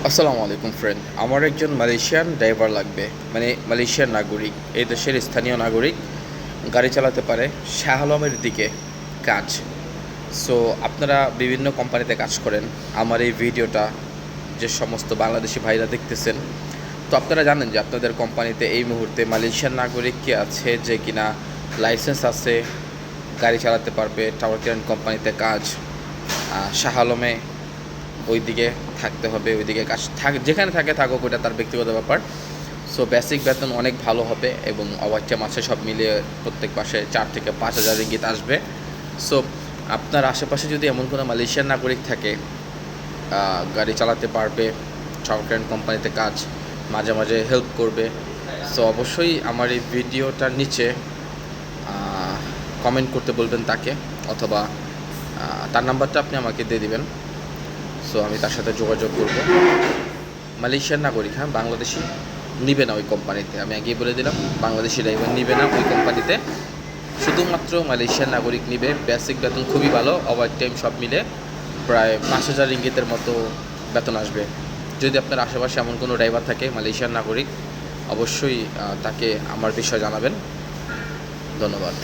আসসালামু আলাইকুম ফ্রেন্ড। আমার একজন মালয়েশিয়ান ড্রাইভার লাগবে, মানে মালয়েশিয়ান নাগরিক, এই দেশের স্থানীয় নাগরিক, গাড়ি চালাতে পারে। শাহ আলমের দিকে কাজ। সো আপনারা বিভিন্ন কোম্পানিতে কাজ করেন। আমার এই ভিডিওটা যে সমস্ত বাংলাদেশি ভাইরা দেখতেছেন, তো আপনারা জানেন যে আপনাদের কোম্পানিতে এই মুহূর্তে মালয়েশিয়ান নাগরিক কে আছে যে কিনা লাইসেন্স আছে, গাড়ি চালাতে পারবে। টাওয়ার ক্রেন কোম্পানিতে কাজ, শাহ আলমে ওইদিকে থাকতে হবে, ওইদিকে কাজ যেখানে থাকে থাকুক, ওটা তার ব্যক্তিগত ব্যাপার। সো বেসিক বেতন অনেক ভালো হবে এবং ওভারটাইম আছে, সব মিলিয়ে প্রত্যেক মাসে 4 থেকে 5 হাজার রিঙ্গিত আসবে। সো আপনার আশেপাশে যদি এমন কোনো মালয়েশিয়ান নাগরিক থাকে, গাড়ি চালাতে পারবে, সফটওয়্যার কোম্পানিতে কাজ, মাঝে মাঝে হেল্প করবে, সো অবশ্যই আমার এই ভিডিওটার নিচে কমেন্ট করতে বলবেন তাকে, অথবা তার নাম্বারটা আপনি আমাকে দিয়ে দিবেন। সো আমি তার সাথে যোগাযোগ করব। মালয়েশিয়ার নাগরিক, হ্যাঁ, বাংলাদেশি নিবে না ওই কোম্পানিতে। আমি আগেই বলে দিলাম, বাংলাদেশি ড্রাইভার নিবে না ওই কোম্পানিতে, শুধুমাত্র মালয়েশিয়ার নাগরিক নিবে। বেসিক বেতন খুবই ভালো, ওভার টাইম সব মিলে প্রায় 5,000 রিঙ্গিতের মতো বেতন আসবে। যদি আপনার আশেপাশে এমন কোনো ড্রাইভার থাকে মালয়েশিয়ার নাগরিক, অবশ্যই তাকে আমার বিষয়ে জানাবেন। ধন্যবাদ।